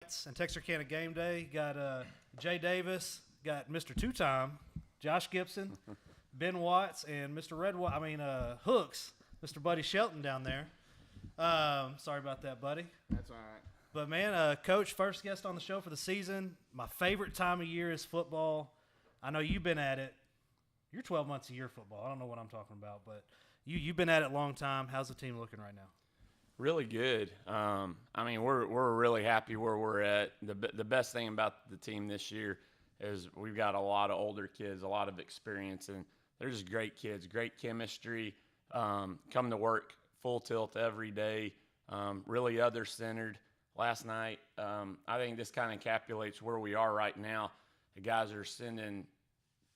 Whites and Texarkana Gameday. Got Jay Davis, got Mr. Two-Time, Josh Gibson, Ben Watts, and Mr. Hooks, Mr. Buddy Shelton down there. Sorry about that, buddy. That's all right. But, man, Coach, first guest on the show for the season. My favorite time of year is football. I know you've been at it. You're 12 months a year football. I don't know what I'm talking about, but you've been at it a long time. How's the team looking right now? Really good. We're really happy where we're at. The best thing about the team this year is we've got a lot of older kids, a lot of experience, and they're just great kids, great chemistry, come to work full tilt every day, really other-centered. Last night, I think this kind of encapsulates where we are right now. The guys are sending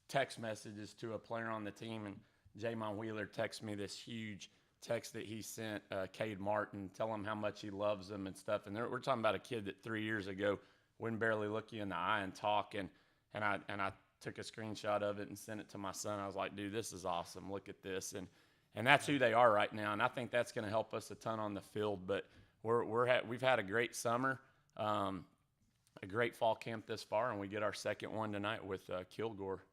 text messages to a player on the team, and Jamon Wheeler texted me this huge text that he sent Cade Martin, tell him how much he loves them and stuff. And we're talking about a kid that 3 years ago wouldn't barely look you in the eye and talk. And I took a screenshot of it and sent it to my son. I was like, dude, this is awesome. Look at this. And that's who they are right now. And I think that's going to help us a ton on the field. But we've had a great summer, a great fall camp this far, and we get our second one tonight with Kilgore.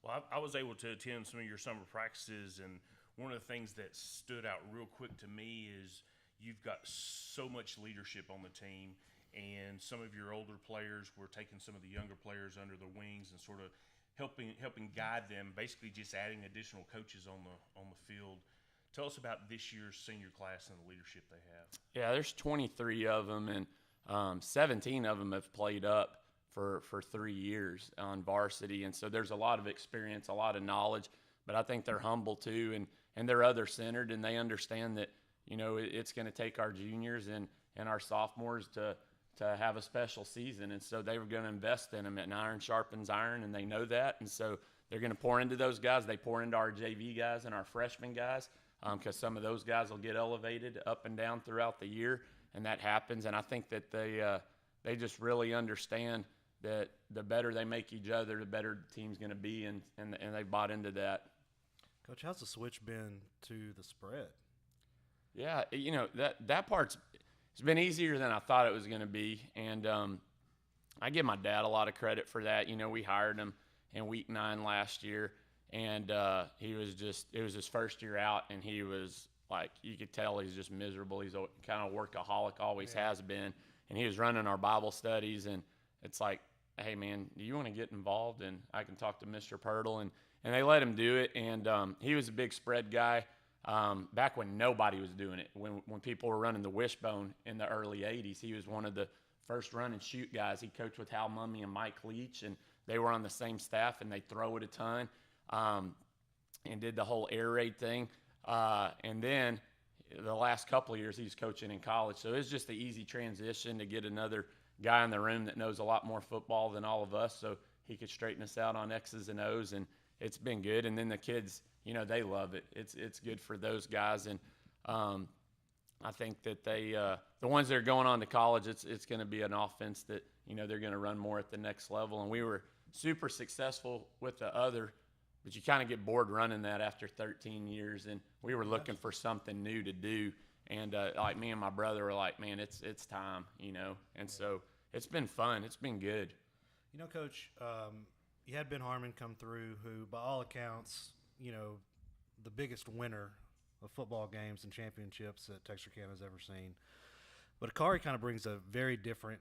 Well, I was able to attend some of your summer practices, and one of the things that stood out real quick to me is you've got so much leadership on the team, and some of your older players were taking some of the younger players under their wings and sort of helping guide them, basically just adding additional coaches on the field. Tell us about this year's senior class and the leadership they have. Yeah, there's 23 of them, and 17 of them have played up for 3 years on varsity. And so there's a lot of experience, a lot of knowledge, but I think they're humble too, and they're other-centered, and they understand that, it's going to take our juniors and our sophomores to have a special season. And so they were going to invest in them, and iron sharpens iron, and they know that. And so they're going to pour into those guys. They pour into our JV guys and our freshman guys, because some of those guys will get elevated up and down throughout the year, and that happens. And I think that they just really understand that the better they make each other, the better the team's going to be, and they bought into that. Coach, how's the switch been to the spread? Yeah, that part's it's been easier than I thought it was going to be, and I give my dad a lot of credit for that. We hired him in week 9 last year, and it was his first year out, and he was like, you could tell he's just miserable. He's a kind of workaholic, always has been, and he was running our Bible studies, and it's like, hey, man, do you want to get involved? And I can talk to Mr. Pirtle, and they let him do it, and he was a big spread guy back when nobody was doing it. When people were running the wishbone in the early 80s, he was one of the first run and shoot guys. He coached with Hal Mumme and Mike Leach, and they were on the same staff, and they throw it a ton, and did the whole air raid thing. And then the last couple of years, he was coaching in college. So it was just an easy transition to get another guy in the room that knows a lot more football than all of us, so he could straighten us out on X's and O's, and it's been good. And then the kids, they love it. It's good for those guys, and I think that they the ones that are going on to college, it's going to be an offense that they're going to run more at the next level. And we were super successful with the other, but you kind of get bored running that after 13 years, and we were looking for something new to do. And like me and my brother were like, man, it's time, And so it's been fun. It's been good. Coach, you had Ben Harmon come through, who, by all accounts, the biggest winner of football games and championships that Texarkana has ever seen. But Akari kind of brings a very different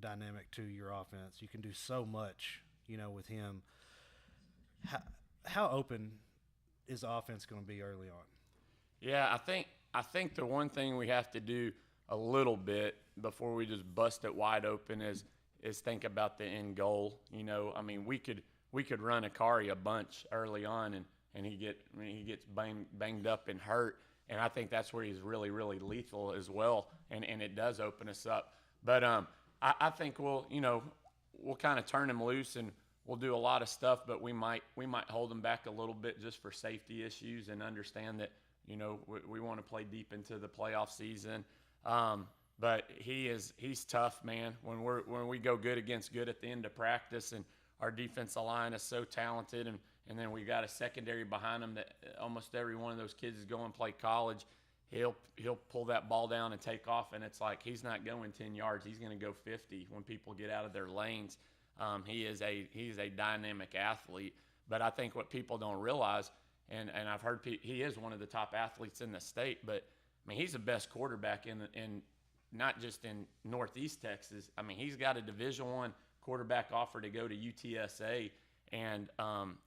dynamic to your offense. You can do so much, with him. How open is the offense going to be early on? Yeah, I think the one thing we have to do a little bit before we just bust it wide open is think about the end goal. We could run Akari a bunch early on, and he gets banged up and hurt, and I think that's where he's really, really lethal as well, and it does open us up. But I think we'll kind of turn him loose, and we'll do a lot of stuff, but we might hold him back a little bit just for safety issues, and understand that we want to play deep into the playoff season. But he's tough, man. When we go good against good at the end of practice, and our defensive line is so talented, and then we got a secondary behind them that almost every one of those kids is going to play college. he'll pull that ball down and take off, and it's like he's not going 10 yards. He's going to go 50 when people get out of their lanes. He's a dynamic athlete. But I think what people don't realize, and I've heard he is one of the top athletes in the state, but I mean he's the best quarterback in not just in Northeast Texas. I mean he's got a Division I quarterback offer to go to UTSA, and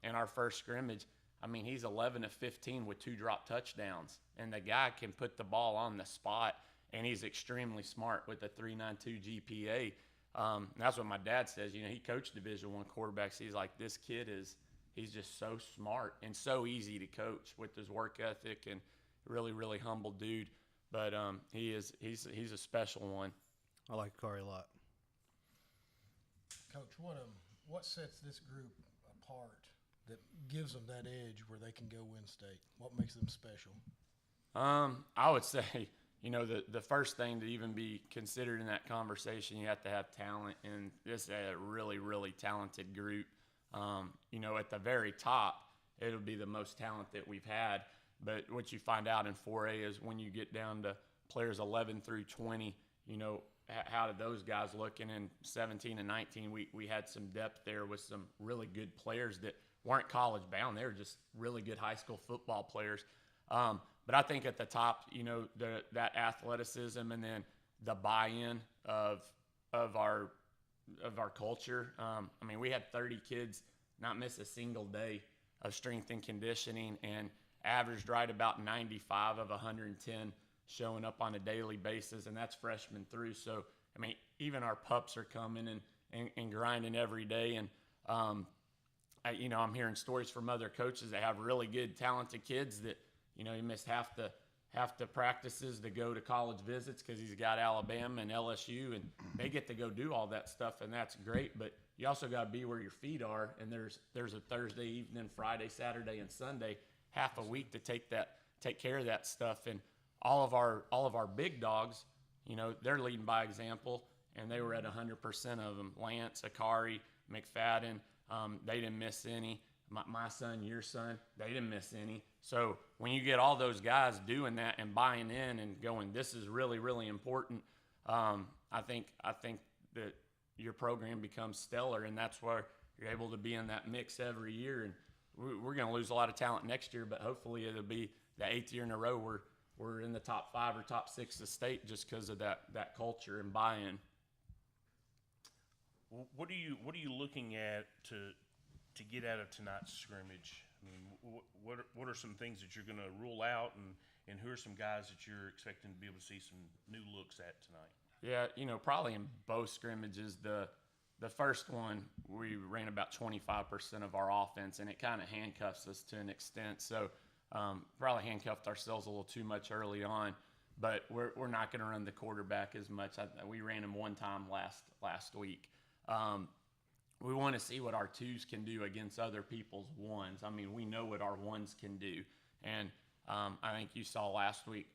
in our first scrimmage, I mean he's 11 of 15 with 2 drop touchdowns, and the guy can put the ball on the spot, and he's extremely smart with a 3.92 GPA. That's what my dad says. You know, he coached Division I quarterbacks. He's like, this kid he's just so smart and so easy to coach with his work ethic, and really, really humble dude. But he's a special one. I like Kari a lot. Coach, what sets this group apart that gives them that edge where they can go win state? What makes them special? I would say, you know, the first thing to even be considered in that conversation, you have to have talent, and this is a really, really talented group. You know, at the very top, it'll be the most talent that we've had. But what you find out in 4A is when you get down to players 11 through 20, you know, how did those guys look? And in 17 and 19, we had some depth there with some really good players that weren't college bound. They were just really good high school football players. But I think at the top, you know, that athleticism, and then the buy-in of our culture. I mean, we had 30 kids not miss a single day of strength and conditioning, and averaged right about 95 of 110 showing up on a daily basis, and that's freshmen through. So, I mean, even our pups are coming and grinding every day. And, you know, I'm hearing stories from other coaches that have really good, talented kids that, you know, he missed half the practices to go to college visits because he's got Alabama and LSU, and they get to go do all that stuff, and that's great. But you also got to be where your feet are, and there's a Thursday evening, Friday, Saturday, and Sunday, half a week to take care of that stuff. And all of our big dogs, you know, they're leading by example, and they were at 100% of them. Lance, Akari, McFadden, they didn't miss any. My son, your son, they didn't miss any. So when you get all those guys doing that and buying in and going, this is really, really important, I think that your program becomes stellar, and that's where you're able to be in that mix every year. And we're going to lose a lot of talent next year, but hopefully it'll be the 8th year in a row we're in the top 5 or top 6 of state just because of that culture and buy-in. What are you looking at to get out of tonight's scrimmage? I mean, what are some things that you're going to rule out, and who are some guys that you're expecting to be able to see some new looks at tonight? Yeah, you know, probably in both scrimmages, the first one we ran about 25% of our offense, and it kind of handcuffs us to an extent. So probably handcuffed ourselves a little too much early on, but we're not going to run the quarterback as much. We ran him one time last week. We want to see what our 2s can do against other people's 1s. I mean, we know what our 1s can do. And I think you saw last week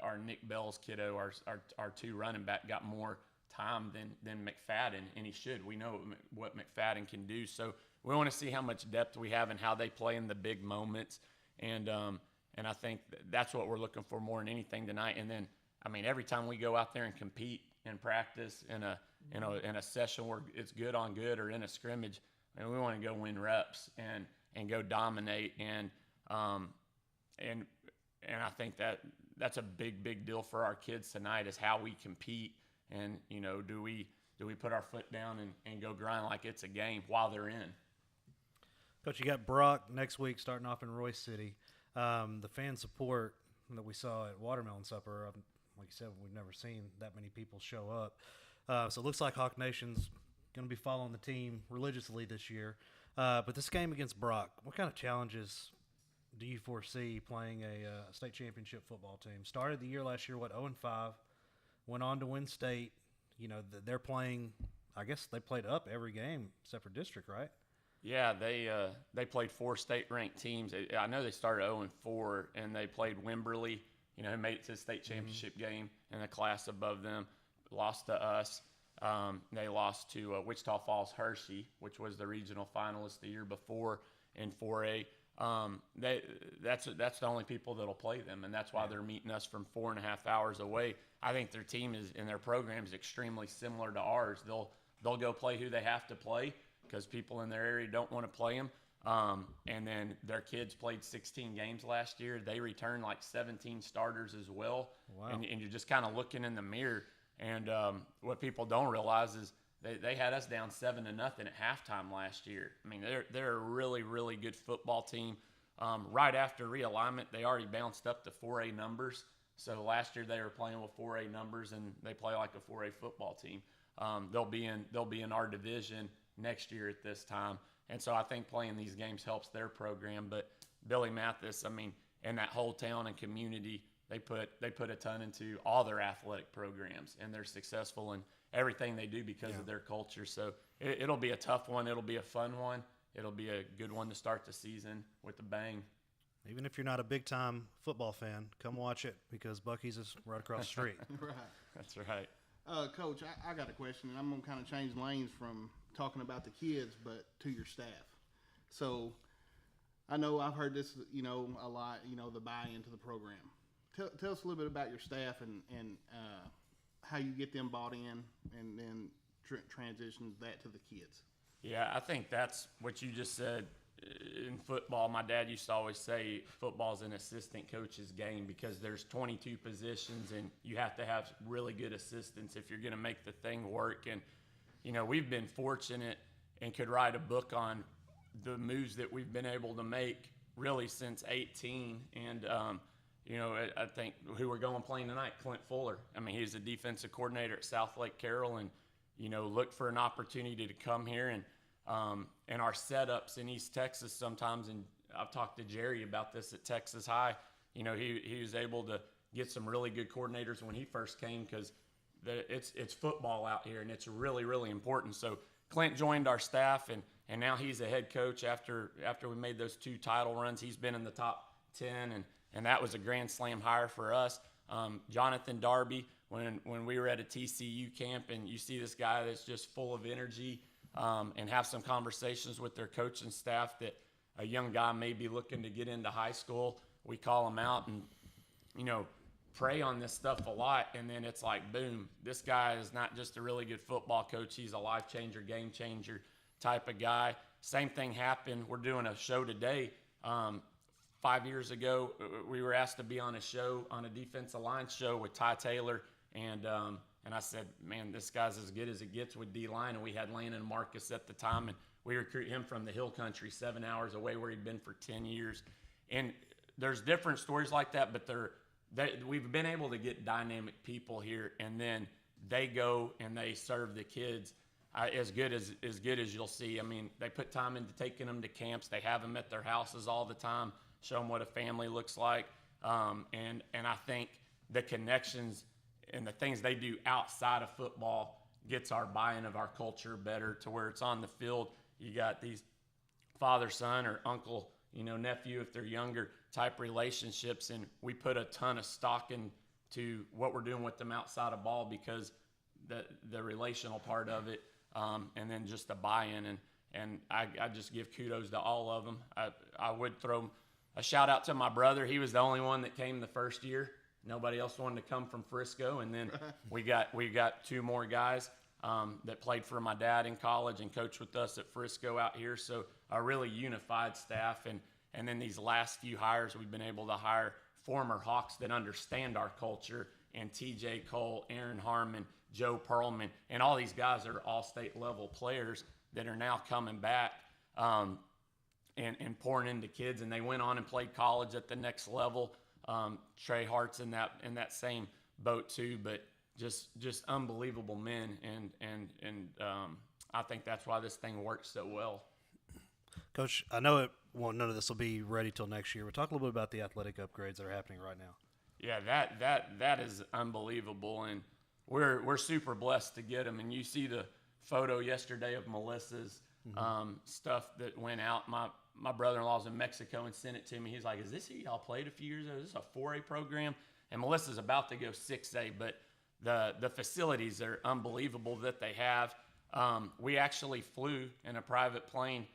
our Nick Bell's kiddo, our 2 running back, got more time than McFadden, and he should. We know what McFadden can do. So we want to see how much depth we have and how they play in the big moments. And I think that's what we're looking for more than anything tonight. And then, I mean, every time we go out there and compete in practice in a session where it's good on good or in a scrimmage, I mean, we want to go win reps and go dominate. And I think that's a big deal for our kids tonight, is how we compete. And, you know, do we put our foot down and go grind like it's a game while they're in? Coach, you got Brock next week starting off in Royce City. The fan support that we saw at Watermelon Supper, like you said, we've never seen that many people show up. So it looks like Hawk Nation's going to be following the team religiously this year. But this game against Brock, what kind of challenges do you foresee playing a state championship football team? Started the year last year, 0-5, went on to win state. You know, they're playing, I guess they played up every game except for district, right? Yeah, they played 4 state-ranked teams. I know they started 0-4, and they played Wimberley, you know, who made it to the state championship game, and the class above them lost to us. They lost to Wichita Falls Hershey, which was the regional finalist the year before in 4A. that's the only people that'll play them, and that's why they're meeting us from 4.5 hours away. I think their team is in their program is extremely similar to ours. They'll go play who they have to play because people in their area don't want to play them. And then their kids played 16 games last year. They returned like 17 starters as well. Wow. And you're just kind of looking in the mirror. And what people don't realize is they had us down 7-0 at halftime last year. I mean, they're a really, really good football team. Right after realignment, they already bounced up to 4A numbers. So last year they were playing with 4A numbers, and they play like a 4A football team. They'll be in our division next year at this time. And so I think playing these games helps their program. But Billy Mathis, I mean, and that whole town and community, they put a ton into all their athletic programs, and they're successful in everything they do because of their culture. So it'll be a tough one. It'll be a fun one. It'll be a good one to start the season with a bang. Even if you're not a big-time football fan, come watch it because Buc-ee's is right across the street. Right. That's right. Coach, I got a question, and I'm going to kind of change lanes from talking about the kids, but to your staff. So I know I've heard this, a lot, the buy-in to the program. Tell us a little bit about your staff and how you get them bought in and then transition that to the kids. Yeah, I think that's what you just said. In football, my dad used to always say football's an assistant coach's game because there's 22 positions and you have to have really good assistants if you're going to make the thing work. And, we've been fortunate and could write a book on the moves that we've been able to make really since 18. And, I think who we're going playing tonight, Clint Fuller. I mean, he's a defensive coordinator at South Lake Carroll and, look for an opportunity to come here and our setups in East Texas sometimes, and I've talked to Jerry about this at Texas High, he was able to get some really good coordinators when he first came because it's football out here and it's really, really important. So Clint joined our staff and now he's a head coach after we made those 2 title runs. He's been in the top 10 and that was a grand slam hire for us. Jonathan Darby, when we were at a TCU camp and you see this guy that's just full of energy, and have some conversations with their coaching staff that a young guy may be looking to get into high school. We call him out and, pray on this stuff a lot. And then it's like, boom, this guy is not just a really good football coach. He's a life changer, game changer type of guy. Same thing happened. We're doing a show today. 5 years ago, we were asked to be on a defensive line show with Ty Taylor. And I said, man, this guy's as good as it gets with D-line. And we had Landon Marcus at the time, and we recruit him from the Hill Country, 7 hours away where he'd been for 10 years. And there's different stories like that, but we've been able to get dynamic people here, and then they go and they serve the kids as good as you'll see. I mean, they put time into taking them to camps. They have them at their houses all the time, show them what a family looks like. And I think the connections and the things they do outside of football gets our buy-in of our culture better to where it's on the field. You got these father-son or uncle, nephew if they're younger type relationships, and we put a ton of stock into what we're doing with them outside of ball because the relational part of it, and then just the buy-in. And I just give kudos to all of them. I would throw a shout-out to my brother. He was the only one that came the first year. Nobody else wanted to come from Frisco, and then we got 2 more guys that played for my dad in college and coached with us at Frisco out here. So a really unified staff, and then these last few hires we've been able to hire former Hawks that understand our culture, and T.J. Cole, Aaron Harmon, Joe Perlman, and all these guys are all-state level players that are now coming back and pouring into kids, and they went on and played college at the next level. Trey Hart's in that same boat too, but just unbelievable men, and I think that's why this thing works so well. Coach, I know none of this will be ready till next year, but talk a little bit about the athletic upgrades that are happening right now. Yeah, that is unbelievable, and we're super blessed to get them. And you see the photo yesterday of Melissa's stuff that went out. My brother-in-law's in Mexico and sent it to me. He's like, is this who y'all played a few years ago? Is this a 4A program? And Melissa's about to go 6A, but the facilities are unbelievable that they have. We actually flew in a private plane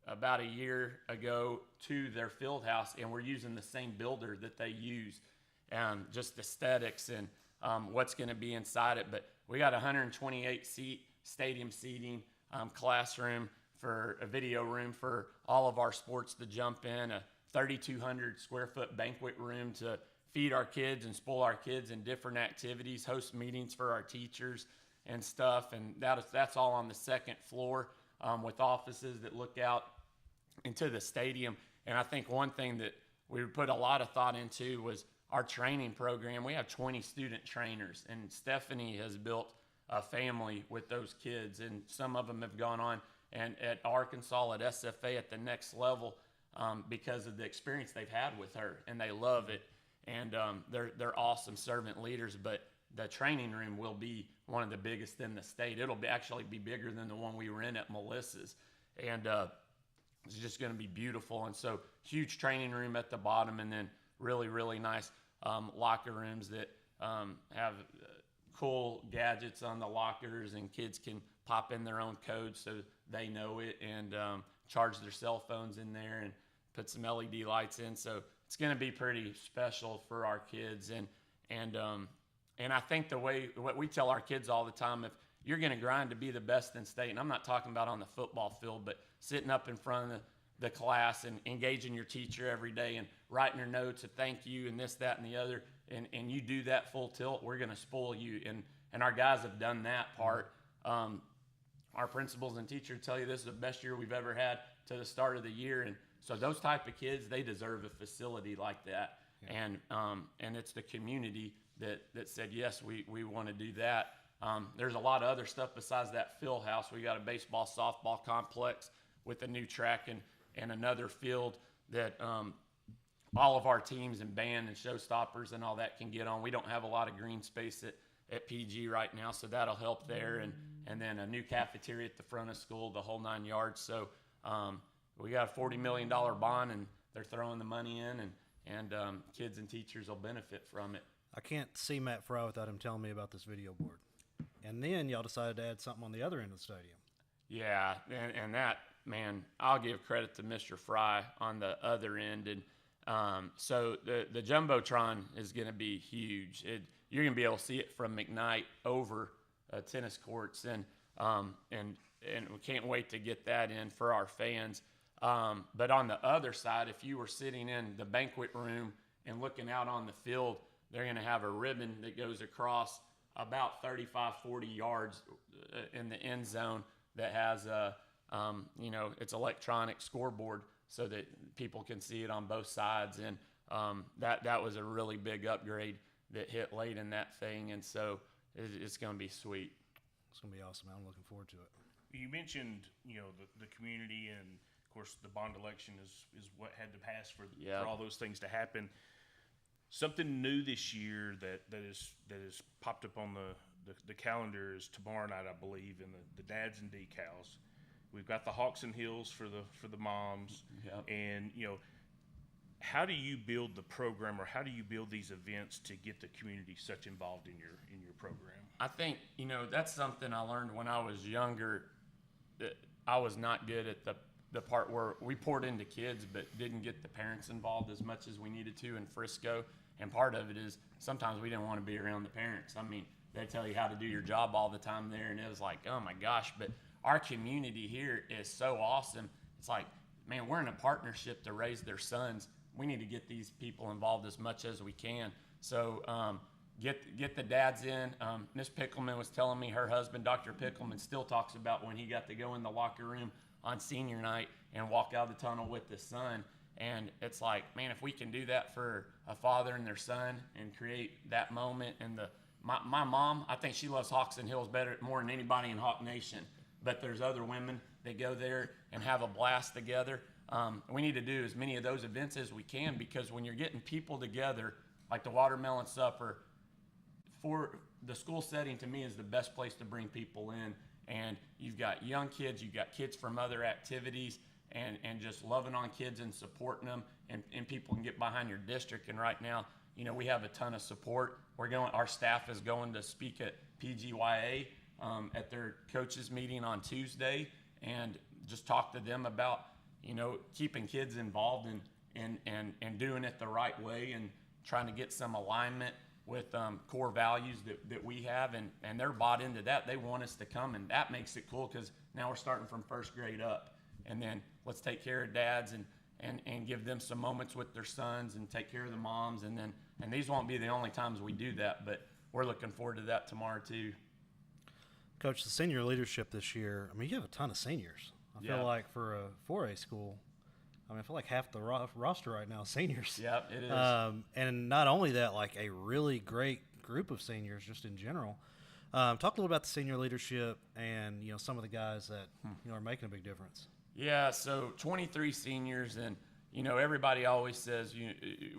about a year ago to their field house, and we're using the same builder that they use, just aesthetics and what's going to be inside it. But we got 128 seat stadium seating, classroom for a video room for all of our sports to jump in, a 3,200 square foot banquet room to feed our kids and spoil our kids in different activities, host meetings for our teachers and stuff. And that's all on the second floor, with offices that look out into the stadium. And I think one thing that we put a lot of thought into was our training program. We have 20 student trainers, and Stephanie has built a family with those kids, and some of them have gone on and at Arkansas at SFA at the next level, because of the experience they've had with her, and they love it. And they're awesome servant leaders. But the training room will be one of the biggest in the state. It'll actually be bigger than the one we were in at Melissa's, and it's just going to be beautiful. And so huge training room at the bottom, and then really, really nice locker rooms that have cool gadgets on the lockers, and kids can pop in their own code so they know it, and charge their cell phones in there and put some LED lights in. So it's going to be pretty special for our kids. And I think what we tell our kids all the time, if you're going to grind to be the best in state, and I'm not talking about on the football field, but sitting up in front of the class and engaging your teacher every day and writing your notes, a thank you and this, that, and the other, and you do that full tilt, we're going to spoil you. And our guys have done that part. Our principals and teachers tell you this is the best year we've ever had to the start of the year. And so those type of kids, they deserve a facility like that. Yeah. And it's the community that said, yes, we want to do that. There's a lot of other stuff besides that field house. We got a baseball, softball complex with a new track and another field that all of our teams and band and showstoppers and all that can get on. We don't have a lot of green space at PG right now, so that'll help there. And then a new cafeteria at the front of school, the whole 9 yards. So we got a $40 million bond, and they're throwing the money in, and kids and teachers will benefit from it. I can't see Matt Fry without him telling me about this video board. And then y'all decided to add something on the other end of the stadium. Yeah, and that, man, I'll give credit to Mr. Fry on the other end. And so the Jumbotron is going to be huge. You're going to be able to see it from McKnight over tennis courts, and we can't wait to get that in for our fans. But on the other side, if you were sitting in the banquet room and looking out on the field, they're going to have a ribbon that goes across about 35, 40 yards in the end zone that has it's electronic scoreboard so that people can see it on both sides. And that was a really big upgrade that hit late in that thing. And so it's going to be sweet. It's going to be awesome. I'm looking forward to it. You mentioned, the community, and of course the bond election is what had to pass for all those things to happen. Something new this year that is popped up on the calendar is tomorrow night, I believe, in the dads and decals. We've got the Hawks and Hills for the moms. Yep. And how do you build the program, or how do you build these events to get the community such involved in your program? I think that's something I learned when I was younger, that I was not good at the part where we poured into kids but didn't get the parents involved as much as we needed to in Frisco. And part of it is sometimes we didn't want to be around the parents. I mean, they tell you how to do your job all the time there, and it was like, oh my gosh. But our community here is so awesome. It's like, man, we're in a partnership to raise their sons. We need to get these people involved as much as we can. So get the dads in. Miss Pickleman was telling me her husband, Dr. Pickleman, still talks about when he got to go in the locker room on senior night and walk out of the tunnel with his son. And it's like, man, if we can do that for a father and their son and create that moment. And my mom, I think she loves Hawks and Hills more than anybody in Hawk Nation. But there's other women that go there and have a blast together. We need to do as many of those events as we can, because when you're getting people together, like the Watermelon Supper, for the school setting, to me, is the best place to bring people in. And you've got young kids, you've got kids from other activities, and just loving on kids and supporting them, and people can get behind your district. And right now, we have a ton of support. Our staff is going to speak at PGYA at their coaches meeting on Tuesday, and just talk to them about, keeping kids involved and doing it the right way and trying to get some alignment with core values that we have, and they're bought into that. They want us to come, and that makes it cool because now we're starting from first grade up, and then let's take care of dads and give them some moments with their sons and take care of the moms, and these won't be the only times we do that, but we're looking forward to that tomorrow too. Coach, the senior leadership this year, I mean, you have a ton of seniors. I feel like for a 4A school, I feel like half the roster right now is seniors. Yep, it is. And not only that, like a really great group of seniors just in general. Talk a little about the senior leadership and, some of the guys that, are making a big difference. Yeah, so 23 seniors, and, everybody always says,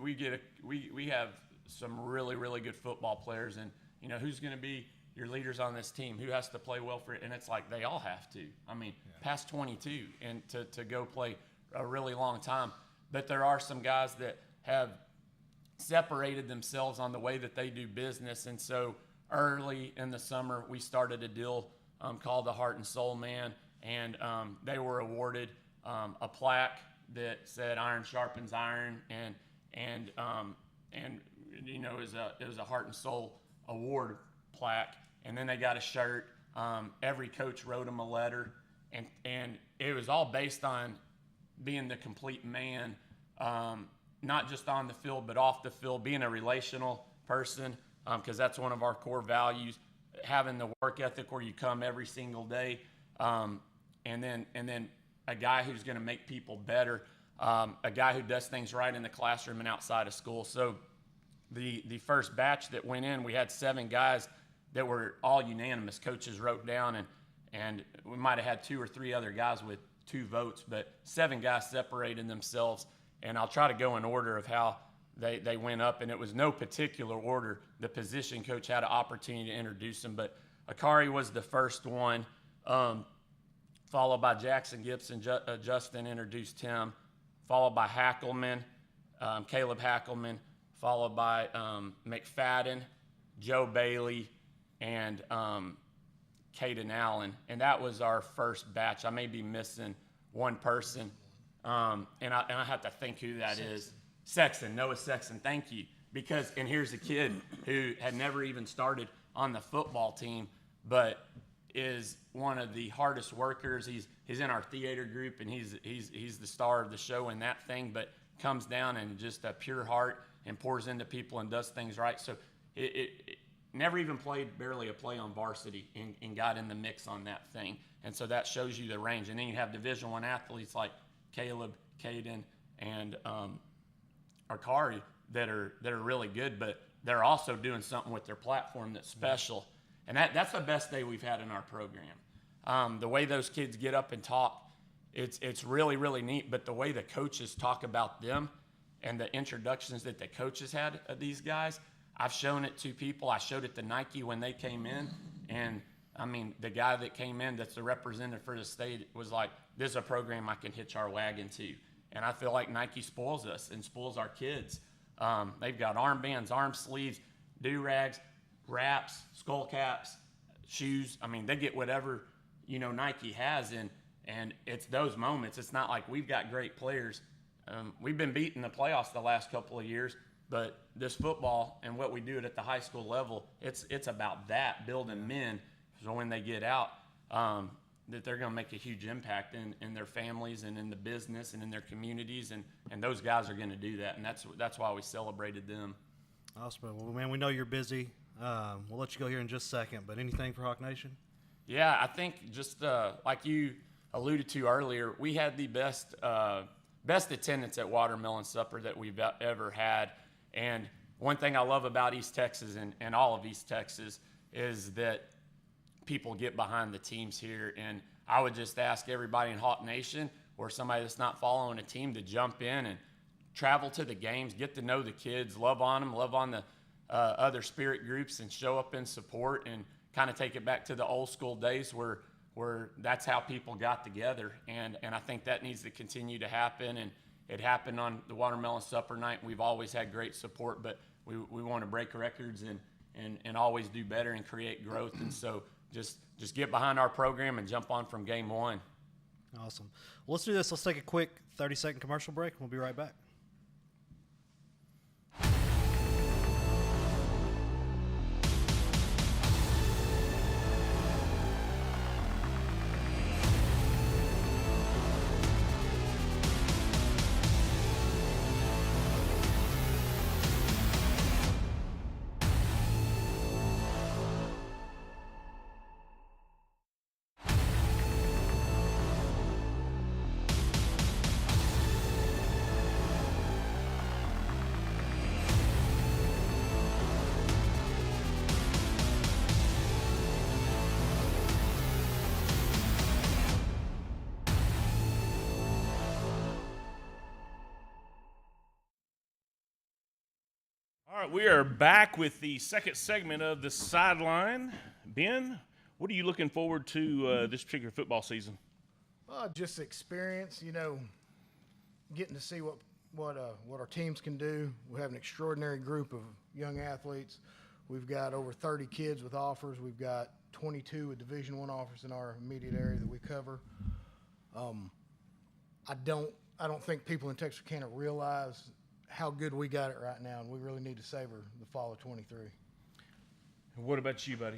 we have some really, really good football players, and, who's going to be your leaders on this team? Who has to play well for it? And it's like they all have to. Past 22 and to go play a really long time. But there are some guys that have separated themselves on the way that they do business. And so early in the summer, we started a deal called the Heart and Soul Man. And they were awarded a plaque that said "Iron sharpens iron," and it was a Heart and Soul award plaque. And then they got a shirt. Every coach wrote them a letter, and it was all based on being the complete man, not just on the field but off the field, being a relational person, because that's one of our core values. Having the work ethic where you come every single day, and then a guy who's going to make people better, a guy who does things right in the classroom and outside of school. So the first batch that went in, we had 7 guys that were all unanimous. Coaches wrote down, and we might have had 2 or 3 other guys with 2 votes, but 7 guys separated themselves. And I'll try to go in order of how they went up, and it was no particular order. The position coach had an opportunity to introduce them, but Akari was the first one, followed by Jackson Gibson. Justin introduced him, followed by Hackelman, Caleb Hackelman, followed by McFadden, Joe Bailey, and Caden Allen. And that was our first batch. I may be missing one person, and I have to think who that is. Sexton, Noah Sexton, thank you. And here's a kid who had never even started on the football team, but is one of the hardest workers. He's in our theater group, and he's the star of the show in that thing, but comes down and just a pure heart and pours into people and does things right. So it never even played barely a play on varsity and got in the mix on that thing. And so that shows you the range. And then you have Division I athletes like Caleb, Caden, and Akari that are really good, but they're also doing something with their platform that's special. And that's the best day we've had in our program. The way those kids get up and talk, it's really, really neat. But the way the coaches talk about them and the introductions that the coaches had of these guys, I've shown it to people. I showed it to Nike when they came in. And, the guy that came in that's the representative for the state was like, this is a program I can hitch our wagon to. And I feel like Nike spoils us and spoils our kids. They've got armbands, arm sleeves, do-rags, wraps, skull caps, shoes. They get whatever, Nike has. And it's those moments. It's not like we've got great players. We've been beating the playoffs the last couple of years. But this football and what we do at the high school level, it's about that, building men. So when they get out, that they're going to make a huge impact in their families and in the business and in their communities, and those guys are going to do that, and that's why we celebrated them. Awesome. Well, man, we know you're busy. We'll let you go here in just a second, but anything for Hawk Nation? Yeah, I think just like you alluded to earlier, we had the best attendance at Watermelon Supper that we've ever had. And one thing I love about East Texas and all of East Texas is that people get behind the teams here. And I would just ask everybody in Hawk Nation or somebody that's not following a team to jump in and travel to the games, get to know the kids, love on them, love on the other spirit groups, and show up in support and kind of take it back to the old school days where that's how people got together. And I think that needs to continue to happen. And it happened on the Watermelon Supper night. We've always had great support, but we want to break records and always do better and create growth. And so just get behind our program and jump on from game one. Awesome. Well, let's do this. Let's take a quick 30-second commercial break. We'll be right back. All right, we are back with the second segment of the Sideline. Ben, what are you looking forward to this particular football season? Just experience, getting to see what our teams can do. We have an extraordinary group of young athletes. We've got over 30 kids with offers. We've got 22 with Division I offers in our immediate area that we cover. I don't think people in Texarkana realize how good we got it right now, and we really need to savor the fall of 23. What about you, buddy?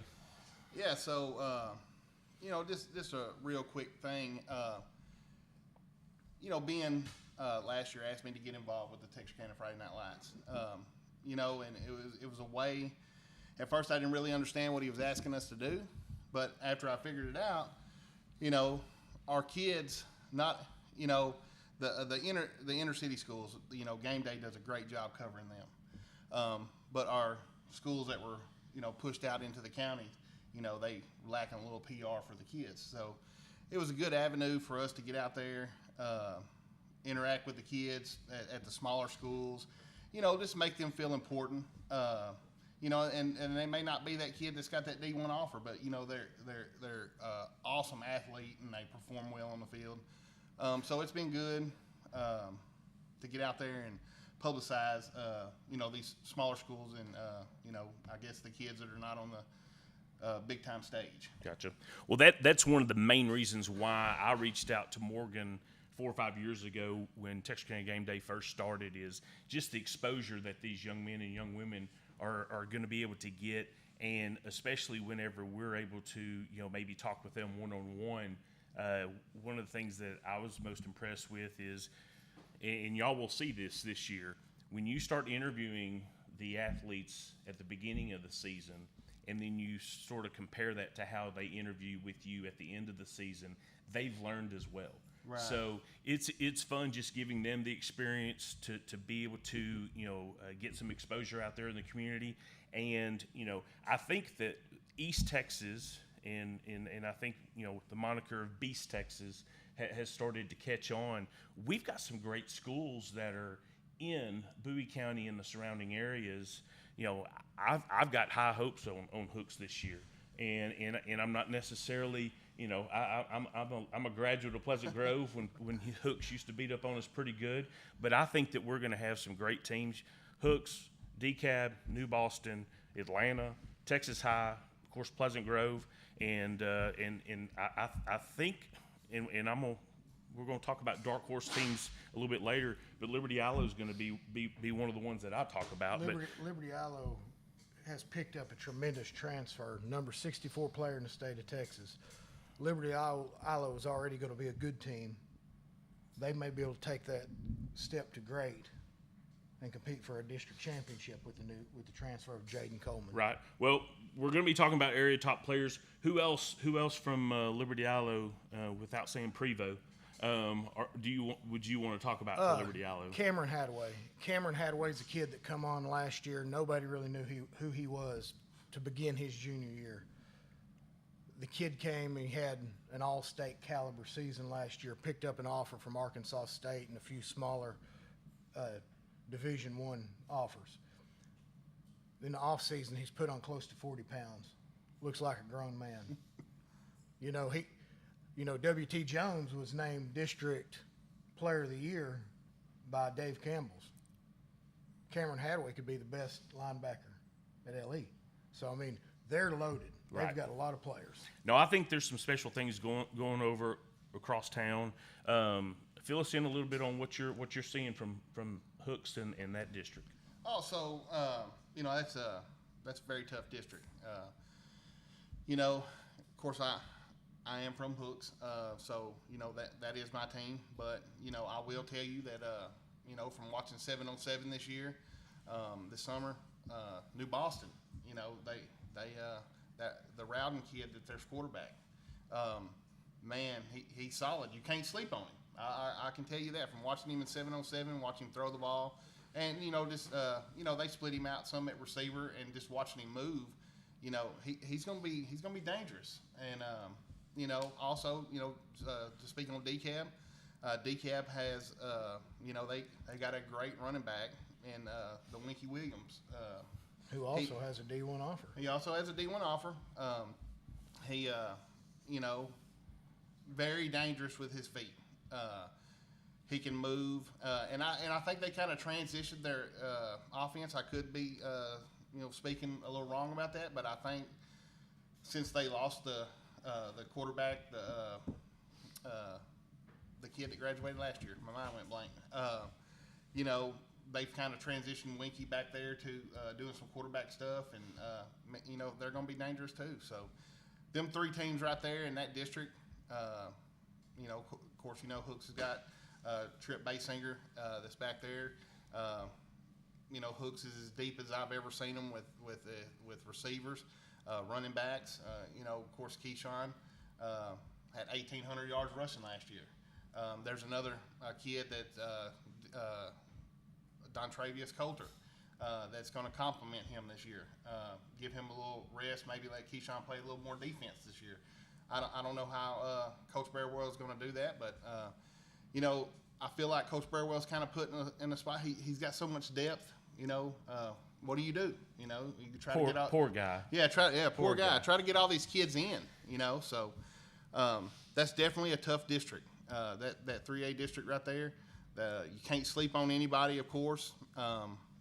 Yeah, so, just a real quick thing. Ben last year asked me to get involved with the Texarkana Friday Night Lights. And it was a way. At first, I didn't really understand what he was asking us to do, but after I figured it out, our kids, the inner city schools, Gameday does a great job covering them. But our schools that were, pushed out into the county, they lacking a little PR for the kids. So it was a good avenue for us to get out there, interact with the kids at the smaller schools, just make them feel important. And they may not be that kid that's got that D1 offer, but they're awesome athlete and they perform well on the field. So it's been good to get out there and publicize, these smaller schools and, I guess the kids that are not on the big time stage. Gotcha. Well, that's one of the main reasons why I reached out to Morgan 4 or 5 years ago when Texarkana Gameday first started, is just the exposure that these young men and young women are going to be able to get, and especially whenever we're able to, maybe talk with them one-on-one. One of the things that I was most impressed with is, and y'all will see this year, when you start interviewing the athletes at the beginning of the season, and then you sort of compare that to how they interview with you at the end of the season, they've learned as well. Right. So it's fun just giving them the experience to be able to get some exposure out there in the community. And I think that East Texas and I think the moniker of Beast Texas has started to catch on. We've got some great schools that are in Bowie County and the surrounding areas. I've got high hopes on Hooks this year, and I'm not necessarily. I'm a graduate of Pleasant Grove when Hooks used to beat up on us pretty good. But I think that we're going to have some great teams. Hooks, DeKalb, New Boston, Atlanta, Texas High, of course Pleasant Grove, and I think we're going to talk about dark horse teams a little bit later. But Liberty Aloe is going to be one of the ones that I talk about. Liberty Aloe has picked up a tremendous transfer, number 64 player in the state of Texas. Liberty Aloe is already going to be a good team. They may be able to take that step to great and compete for a district championship with the transfer of Jaden Coleman. Right. Well, we're going to be talking about area top players. Who else from Liberty Aloe, without saying Prevo, would you want to talk about Liberty Aloe? Cameron Hadaway. Cameron Hadaway's a kid that come on last year. Nobody really knew who he was to begin his junior year. The kid came and he had an all-state caliber season last year, picked up an offer from Arkansas State and a few smaller Division I offers. In the off-season, he's put on close to 40 pounds. Looks like a grown man. W.T. Jones was named District Player of the Year by Dave Campbell's. Cameron Hadaway could be the best linebacker at LE. So, they're loaded. Right. They've got a lot of players. No, I think there's some special things going over across town. Fill us in a little bit on what you're seeing from Hooks in that district. Also, that's a very tough district. Of course, I am from Hooks, so that is my team. But I will tell you that from watching 7-on-7 this year, this summer, New Boston, the Rowden kid that's their quarterback, man, he's solid. You can't sleep on him. I can tell you that from watching him in 7-on-7, watching him throw the ball, and they split him out some at receiver, and just watching him move, he's gonna be dangerous. And also just speaking on DCAB, DCAB has they got a great running back in the Winky Williams, who also has a D1 offer. He also has a D1 offer. He very dangerous with his feet. He can move, and I think they kind of transitioned their offense. I could be speaking a little wrong about that, but I think since they lost the quarterback, the kid that graduated last year, my mind went blank. They've kind of transitioned Winky back there to doing some quarterback stuff, and they're going to be dangerous too. So, them three teams right there in that district. Of course, Hooks has got Trip Basinger that's back there. Hooks is as deep as I've ever seen them with receivers, running backs. Of course, Keyshawn had 1,800 yards rushing last year. There's another kid that Dontravius Coulter that's going to complement him this year. Give him a little rest, maybe let Keyshawn play a little more defense this year. I don't know how Coach Bearwell is going to do that, but I feel like Coach Bearwell's kind of put in a spot. He's got so much depth. What do? You try to get all, poor guy. Yeah, poor guy. Try to get all these kids in. So that's definitely a tough district. That 3A district right there. You can't sleep on anybody, of course.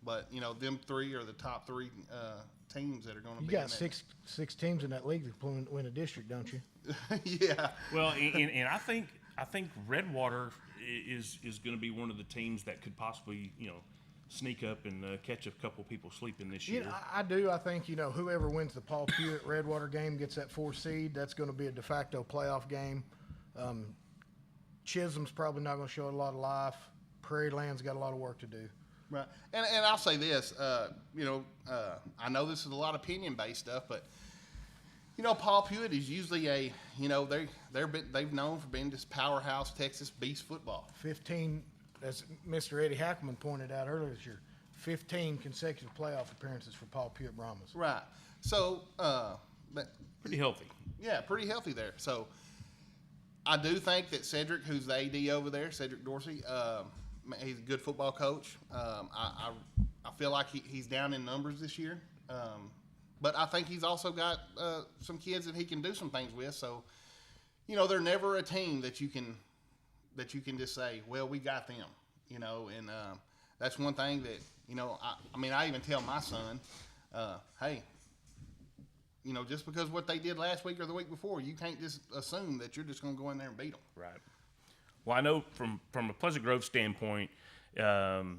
But them three are the top three teams that are going to be. You got six teams in that league that can win a district, don't you? Yeah. Well, and I think Redwater is going to be one of the teams that could possibly sneak up and catch a couple people sleeping this year. I do. I think whoever wins the Paul Pewitt Redwater game gets that 4 seed. That's going to be a de facto playoff game. Chisholm's probably not going to show a lot of life. Prairie Land's got a lot of work to do. Right, and I'll say this, I know this is a lot of opinion-based stuff, but Paul Pewitt is usually they've known for being this powerhouse Texas beast football. 15, as Mr. Eddie Hackman pointed out earlier this year, 15 consecutive playoff appearances for Paul Pewitt Brahmas. Right, so pretty healthy. Yeah, pretty healthy there. So I do think that Cedric, who's the AD over there, Cedric Dorsey. He's a good football coach. I feel like he's down in numbers this year, but I think he's also got some kids that he can do some things with. So, they're never a team that you can just say, well, we got them. And that's one thing that I even tell my son, hey, just because what they did last week or the week before, you can't just assume that you're just going to go in there and beat them. Right. Well, I know from a Pleasant Grove standpoint, Caden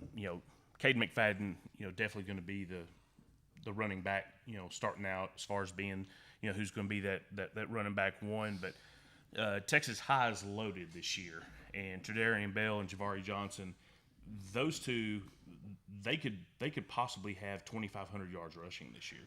McFadden, definitely going to be the running back, starting out as far as being, who's going to be that running back one. But Texas High is loaded this year, and Tredarian Bell and Javari Johnson, those two, they could possibly have 2,500 yards rushing this year.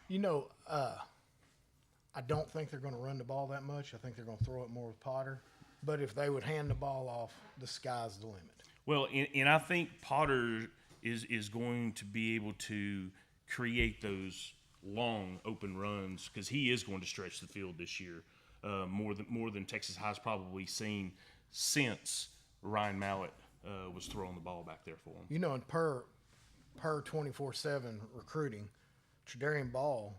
I don't think they're going to run the ball that much. I think they're going to throw it more with Potter. But if they would hand the ball off, the sky's the limit. Well, and I think Potter is going to be able to create those long open runs because he is going to stretch the field this year more than Texas High's probably seen since Ryan Mallett was throwing the ball back there for him. And per 24/7 recruiting, Tredarian Ball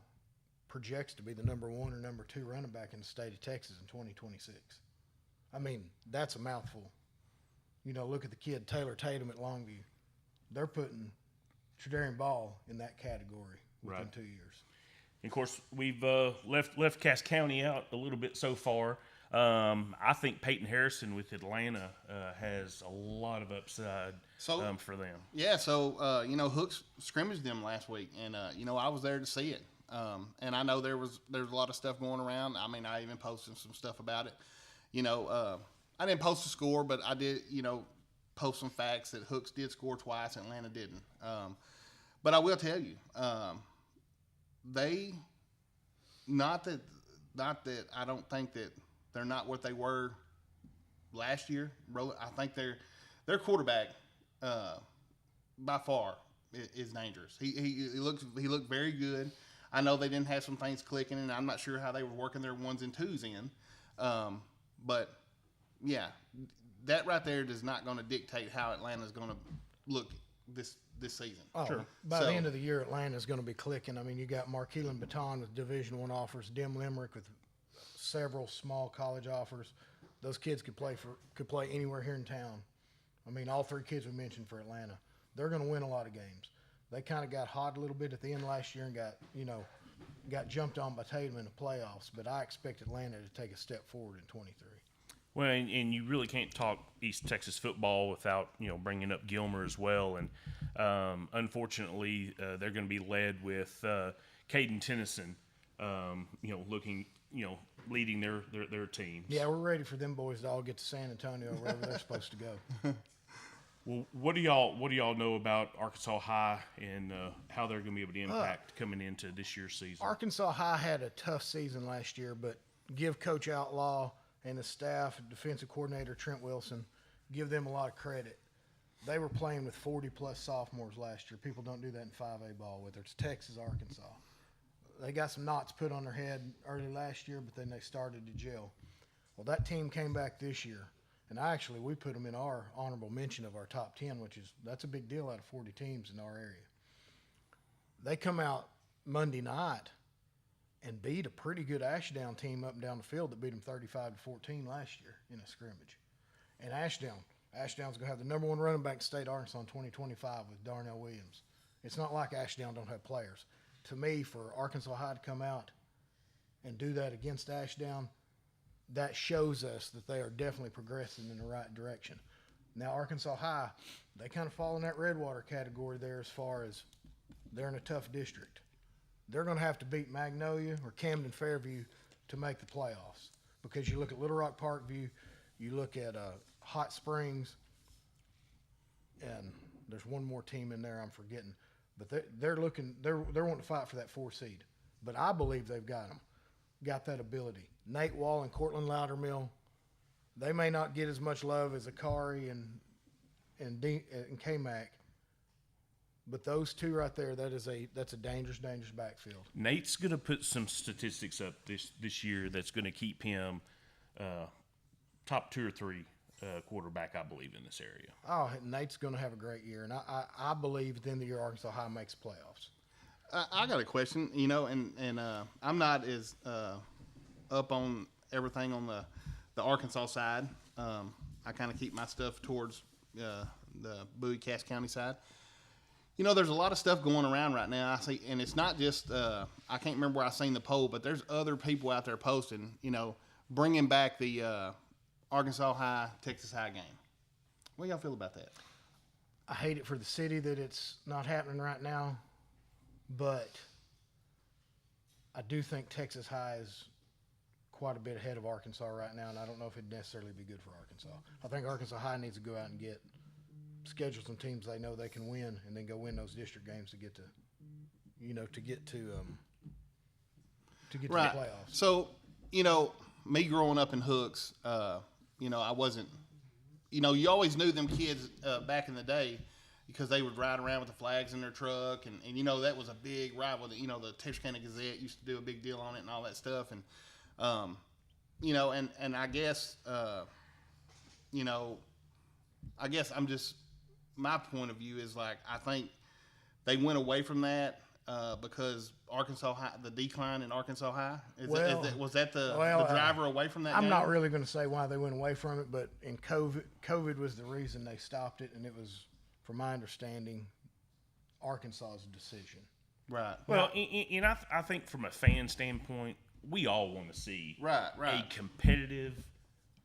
projects to be the number 1 or number 2 running back in the state of Texas in 2026. I mean, that's a mouthful. Look at the kid Taylor Tatum at Longview. They're putting Tredarian Ball in that category within 2 years. And of course, we've left Cass County out a little bit so far. I think Peyton Harrison with Atlanta has a lot of upside for them. Yeah, so Hooks scrimmaged them last week, and I was there to see it. And I know there's a lot of stuff going around. I mean, I even posted some stuff about it. I didn't post a score, but I did, post some facts that Hooks did score twice, Atlanta didn't. But I will tell you, they not that I don't think that they're not what they were last year. I think their quarterback by far is dangerous. He looked very good. I know they didn't have some things clicking, and I'm not sure how they were working their 1s and 2s in. But yeah, that right there is not going to dictate how Atlanta's going to look this season. Oh, sure. By the end of the year, Atlanta's going to be clicking. I mean, you got Markeelan Baton with Division I offers, Dim Limerick with several small college offers. Those kids could play anywhere here in town. I mean, all 3 kids we mentioned for Atlanta, they're going to win a lot of games. They kind of got hot a little bit at the end last year and got jumped on by Tatum in the playoffs. But I expect Atlanta to take a step forward in 23. Well, and you really can't talk East Texas football without bringing up Gilmer as well. And unfortunately, they're going to be led with Caden Tennyson, leading their teams. Yeah, we're ready for them boys to all get to San Antonio, wherever they're supposed to go. Well, what do y'all know about Arkansas High and how they're going to be able to impact coming into this year's season? Arkansas High had a tough season last year, but give Coach Outlaw and the staff, defensive coordinator Trent Wilson, give them a lot of credit. They were playing with 40-plus sophomores last year. People don't do that in 5A ball, whether it's Texas, Arkansas. They got some knots put on their head early last year, but then they started to gel. Well, that team came back this year, and we put them in our honorable mention of our top 10, that's a big deal out of 40 teams in our area. They come out Monday night and beat a pretty good Ashdown team up and down the field that beat them 35-14 last year in a scrimmage. And Ashdown's going to have the number 1 running back in state Arkansas in 2025 with Darnell Williams. It's not like Ashdown don't have players. To me, for Arkansas High to come out and do that against Ashdown, that shows us that they are definitely progressing in the right direction. Now, Arkansas High, they kind of fall in that Redwater category there as far as they're in a tough district. They're going to have to beat Magnolia or Camden Fairview to make the playoffs, because you look at Little Rock Parkview, you look at Hot Springs, and there's one more team in there I'm forgetting, but they're wanting to fight for that 4 seed. But I believe they've got that ability. Nate Wall and Cortland Loudermill, they may not get as much love as Akari and K-Mac. But those 2 right there, that's a dangerous backfield. Nate's going to put some statistics up this year that's going to keep him top 2 or 3 quarterback, I believe, in this area. Oh, Nate's going to have a great year, and I believe at the end of the year Arkansas High makes playoffs. I got a question, and I'm not as up on everything on the Arkansas side. I kind of keep my stuff towards the Bowie-Cass County side. There's a lot of stuff going around right now. I see, and it's not just I can't remember where I seen the poll, but there's other people out there posting, bringing back the Arkansas High, Texas High game. What do y'all feel about that? I hate it for the city that it's not happening right now, but I do think Texas High is quite a bit ahead of Arkansas right now, and I don't know if it'd necessarily be good for Arkansas. I think Arkansas High needs to go out and schedule some teams they know they can win, and then go win those district games to get to the playoffs. So, me growing up in Hooks, I wasn't, you always knew them kids back in the day because they would ride around with the flags in their truck, and that was a big rival. The Texarkana Gazette used to do a big deal on it and all that stuff, and and I guess I guess I'm just, my point of view is like, I think they went away from that because Arkansas High, the decline in Arkansas High, was that the driver away from that? I'm not really going to say why they went away from it, but in COVID was the reason they stopped it, and it was, from my understanding, Arkansas's decision. Right. Well, and I think from a fan standpoint, we all want to see Right. a competitive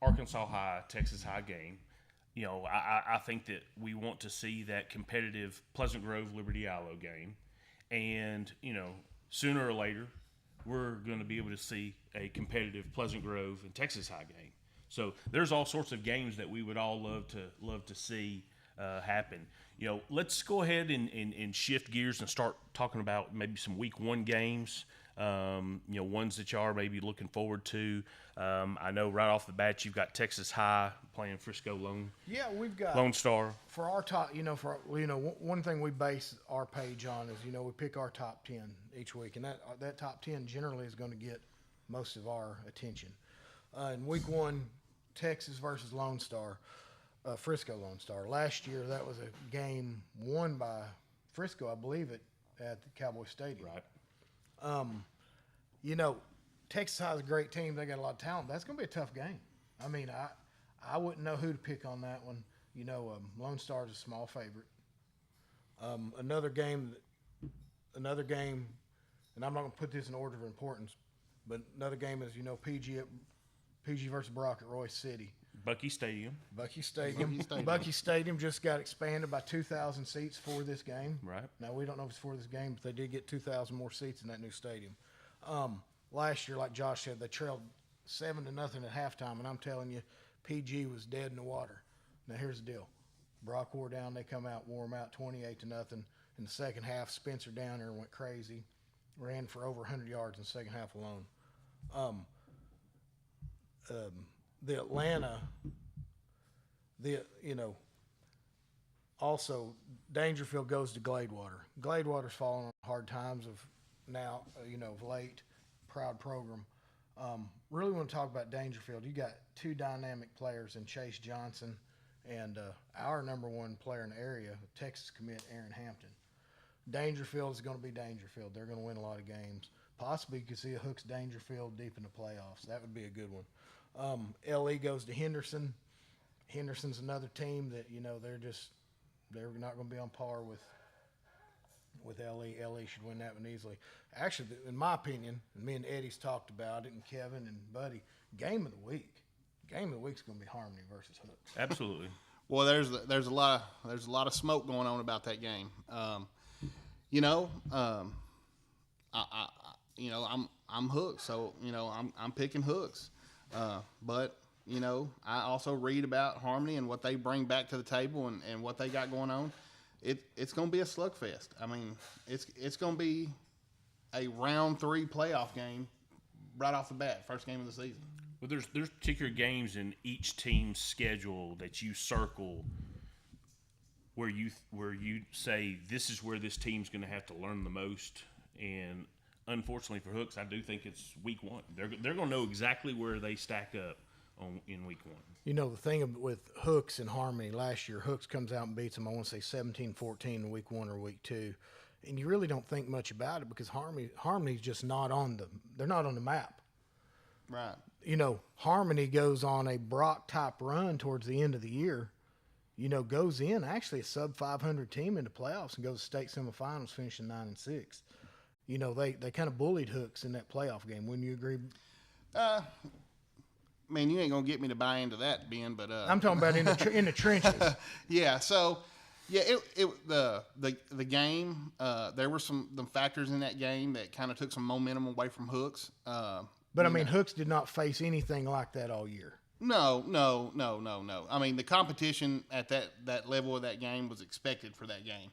Arkansas High, Texas High game. I think that we want to see that competitive Pleasant Grove Liberty Aloe game. And, sooner or later, we're going to be able to see a competitive Pleasant Grove and Texas High game. So there's all sorts of games that we would all love to see happen. Let's go ahead and shift gears and start talking about maybe some Week 1 games. Ones that you are maybe looking forward to. I know right off the bat you've got Texas High playing Frisco Lone. Yeah, we've got Lone Star. for our top. One thing we base our page on is we pick our top 10 each week, and that top 10 generally is going to get most of our attention. In Week 1, Texas versus Lone Star, Frisco Lone Star. Last year that was a game won by Frisco, I believe at the Cowboy Stadium. Right. Texas High is a great team. They got a lot of talent. That's going to be a tough game. I mean, I wouldn't know who to pick on that one. Lone Star is a small favorite. Another game, and I'm not going to put this in order of importance, but another game is, PG versus Brock at Royce City. Bucky Stadium. Bucky Stadium just got expanded by 2,000 seats for this game. Right. Now, we don't know if it's for this game, but they did get 2,000 more seats in that new stadium. Last year, like Josh said, they trailed 7-0 at halftime, and I'm telling you, PG was dead in the water. Now, here's the deal. Brock wore down. They wore them out 28-0. In the second half, Spencer Downer went crazy, ran for over 100 yards in the second half alone. The Atlanta, also Dangerfield goes to Gladewater. Gladewater's fallen on hard times of late. Proud program. Really want to talk about Dangerfield. You got two dynamic players in Chase Johnson and our number one player in the area, Texas commit Aaron Hampton. Dangerfield is going to be Dangerfield. They're going to win a lot of games. Possibly you could see a Hooks Dangerfield deep in the playoffs. That would be a good one. LE goes to Henderson. Henderson's another team that they're not going to be on par with LE. LE should win that one easily. Actually, in my opinion, and me and Eddie's talked about it, and Kevin and Buddy, game of the week. Game of the week's going to be Harmony versus Hooks. Absolutely. Well, there's a lot of smoke going on about that game. I'm Hooks, so I'm picking Hooks. But I also read about Harmony and what they bring back to the table and what they got going on. It's going to be a slugfest. I mean, it's going to be a round 3 playoff game right off the bat, first game of the season. Well, there's particular games in each team's schedule that you circle where you say this is where this team's going to have to learn the most. And unfortunately for Hooks, I do think it's Week 1. They're going to know exactly where they stack up in Week 1. The thing with Hooks and Harmony, last year, Hooks comes out and beats them, I want to say 17-14 in Week 1 or Week 2. And you really don't think much about it because Harmony's just not they're not on the map. Right. Harmony goes on a Brock-type run towards the end of the year, goes in actually a sub-500 team in the playoffs and goes to state semifinals, finishing 9-6. They kind of bullied Hooks in that playoff game. Wouldn't you agree? Man, you ain't gonna get me to buy into that, Ben. But I'm talking about in the trenches. Yeah. So, yeah, the game. There were some factors in that game that kind of took some momentum away from Hooks. But I mean, Hooks did not face anything like that all year. No. I mean, the competition at that level of that game was expected for that game.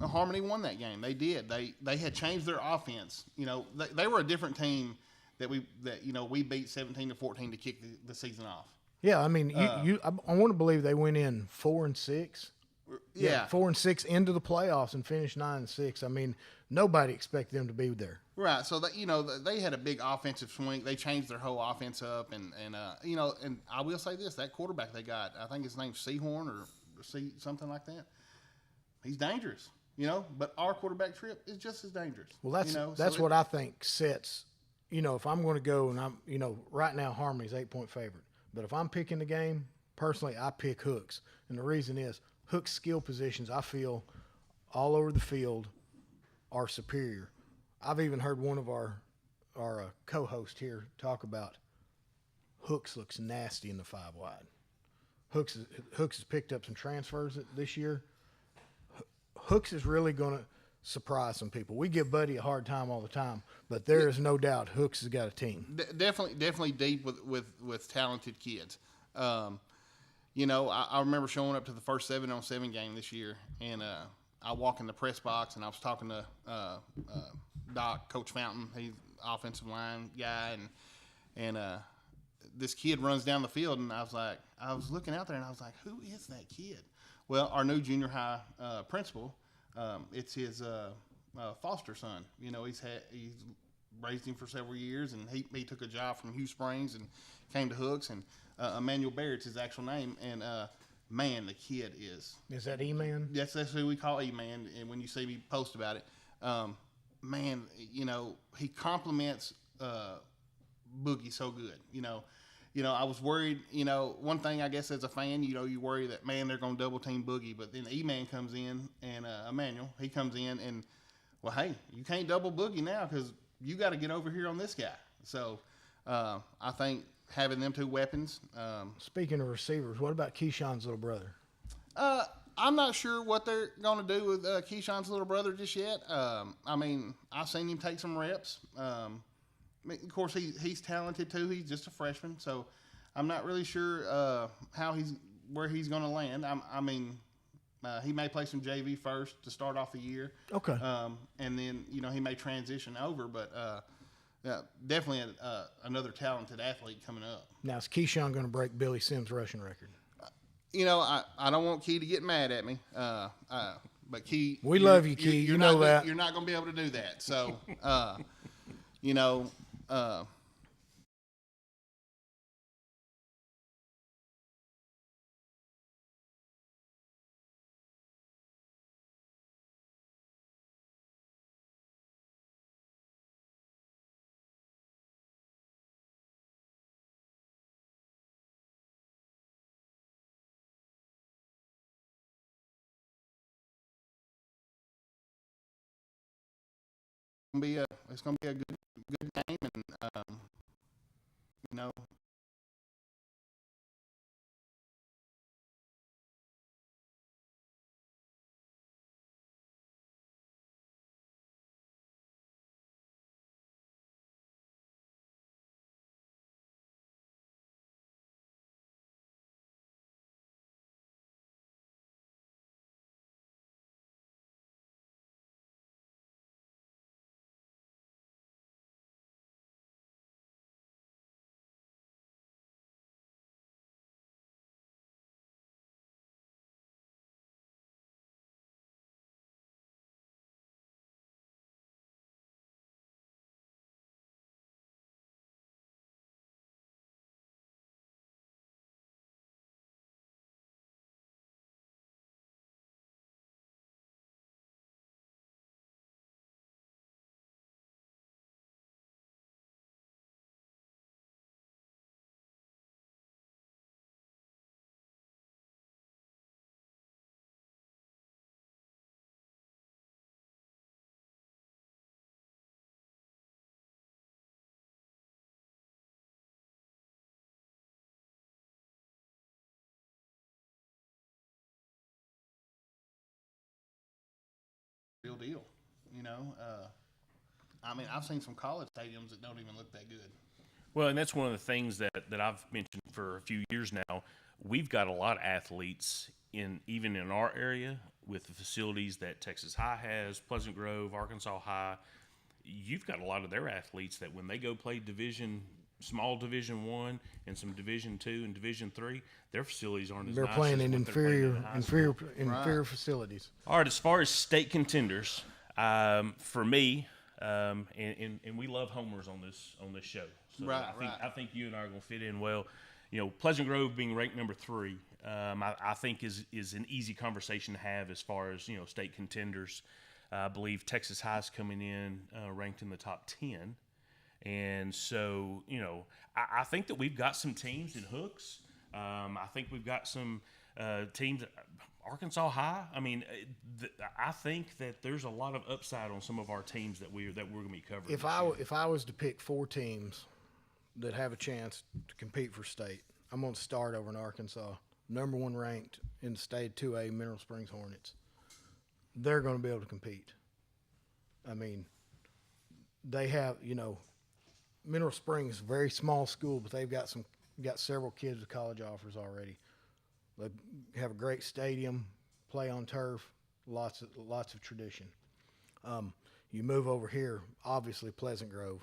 Harmony won that game. They did. They had changed their offense. They were a different team that we beat 17-14 to kick the season off. Yeah, I mean, I want to believe they went in 4-6. Yeah, 4-6 into the playoffs and finished 9-6. I mean, nobody expected them to be there. Right. So they had a big offensive swing. They changed their whole offense up, and I will say this: that quarterback they got, I think his name's Seahorn or something like that. He's dangerous. But our quarterback trip is just as dangerous. Well, that's what I think sets. If I'm going to go and I'm, right now Harmony's 8-point favorite. But if I'm picking the game, personally, I pick Hooks. And the reason is Hooks' skill positions, I feel, all over the field are superior. I've even heard one of our co-host here talk about Hooks looks nasty in the 5 wide. Hooks has picked up some transfers this year. Hooks is really going to surprise some people. We give Buddy a hard time all the time, but there is no doubt Hooks has got a team. Definitely deep with talented kids. You know, I remember showing up to the first 7-on-7 game this year, and I walk in the press box, and I was talking to Doc, Coach Fountain. He's offensive line guy, and this kid runs down the field, and I was looking out there, and I was like, who is that kid? Well, our new junior high principal, it's his foster son. You know, he's raised him for several years, and he took a job from Hugh Springs and came to Hooks, and Emmanuel Barrett's his actual name, and man, the kid is. Is that E-Man? That's who we call E-Man, and when you see me post about it, man, you know, he compliments Boogie so good. You know, I was worried. You know, one thing I guess as a fan, you know, you worry that man they're going to double team Boogie, but then E-Man comes in and Emmanuel, he comes in and, well, hey, you can't double Boogie now because you got to get over here on this guy. So I think having them two weapons. Speaking of receivers, what about Keyshawn's little brother? I'm not sure what they're going to do with Keyshawn's little brother just yet. I mean, I've seen him take some reps. Of course, he's talented too. He's just a freshman, so I'm not really sure where he's going to land. I mean, he may play some JV first to start off the year. Okay. And then you know he may transition over, but definitely another talented athlete coming up. Now, is Keyshawn going to break Billy Sims' rushing record? You know, I don't want Key to get mad at me, but Key, we love you, Key. You know that you're not going to be able to do that. So, you know. It's gonna be a good game, and you know, real deal. You know, I mean, I've seen some college stadiums that don't even look that good. Well, and that's one of the things that I've mentioned for a few years now. We've got a lot of athletes even in our area with the facilities that Texas High has, Pleasant Grove, Arkansas High. You've got a lot of their athletes that when they go play small Division I and some Division II and Division III, their facilities aren't as they're nice playing as in what they're playing in high school. inferior facilities. All right, as far as state contenders, for me, and we love homers on this show. So Right, I think you and I are going to fit in well. You know, Pleasant Grove being ranked number 3, I think is an easy conversation to have as far as, you know, state contenders. I believe Texas High's coming in ranked in the top 10. And so, you know, I think that we've got some teams in Hooks. I think we've got some teams. Arkansas High. I mean, I think that there's a lot of upside on some of our teams that we're going to be covering. If I was to pick 4 teams that have a chance to compete for state, I'm going to start over in Arkansas. Number 1 ranked in the state 2A, Mineral Springs Hornets. They're going to be able to compete. I mean, they have, Mineral Springs, very small school, but they've got several kids with college offers already. They have a great stadium, play on turf, lots of tradition. You move over here, obviously Pleasant Grove.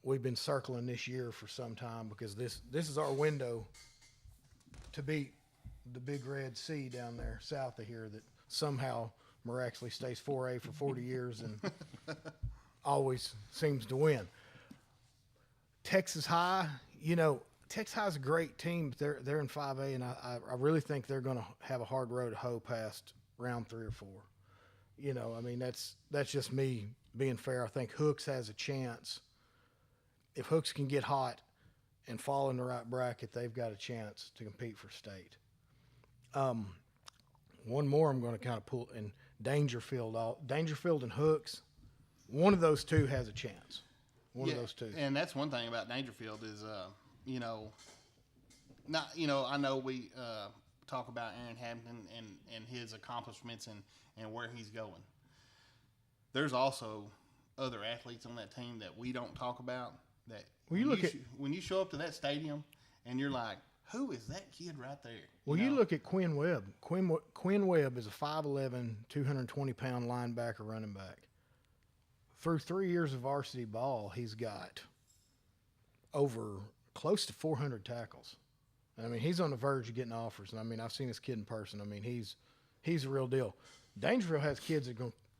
We've been circling this year for some time because this is our window to beat the Big Red Sea down there south of here that somehow miraculously stays 4A for 40 years and always seems to win. Texas High, Texas High's a great team, but they're in 5A, and I really think they're going to have a hard road to hoe past round 3 or 4. I mean, that's just me being fair. I think Hooks has a chance. If Hooks can get hot and fall in the right bracket, they've got a chance to compete for state. One more I'm going to kind of pull in Dangerfield and Hooks. One of those two has a chance. One of those two. And that's one thing about Dangerfield is, I know we talk about Aaron Hampton and his accomplishments and where he's going. There's also other athletes on that team that we don't talk about. That when you show up to that stadium and you're like, who is that kid right there? You look at Quinn Webb. Quinn Webb is a 5'11", 220-pound linebacker running back. Through 3 years of varsity ball, he's got over close to 400 tackles. I mean, he's on the verge of getting offers. And I mean, I've seen this kid in person. I mean, he's a real deal. Dangerfield has kids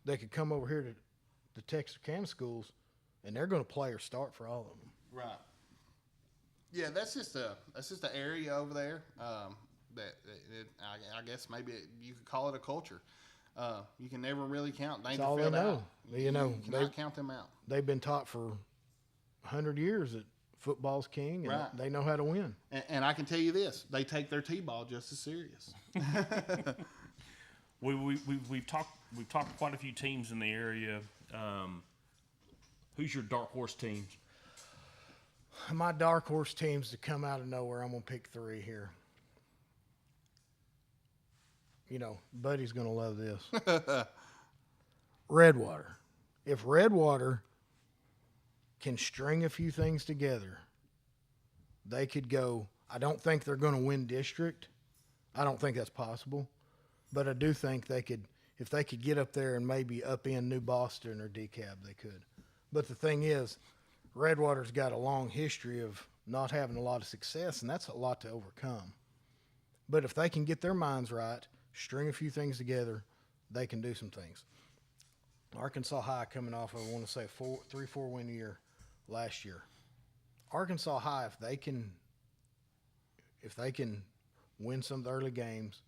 that could come over here to the Texarkana schools, and they're going to play or start for all of them. Right. Yeah, that's just an area over there I guess maybe you could call it a culture. You can never really count Dangerfield That's all they know. out. You cannot count them out. They've been taught for 100 years that football's king, and Right. they know how to win. And I can tell you this: they take their t-ball just as serious. We've talked quite a few teams in the area. Who's your dark horse teams? My dark horse teams to come out of nowhere, I'm going to pick 3 here. Buddy's going to love this. Redwater. If Redwater can string a few things together, they could go. I don't think they're going to win district. I don't think that's possible. But I do think if they could get up there and maybe upend New Boston or DeKalb, they could. But the thing is, Redwater's got a long history of not having a lot of success, and that's a lot to overcome. But if they can get their minds right, string a few things together, they can do some things. Arkansas High coming off of, I want to say, 3-4 win year last year. Arkansas High, if they can win some of the early games,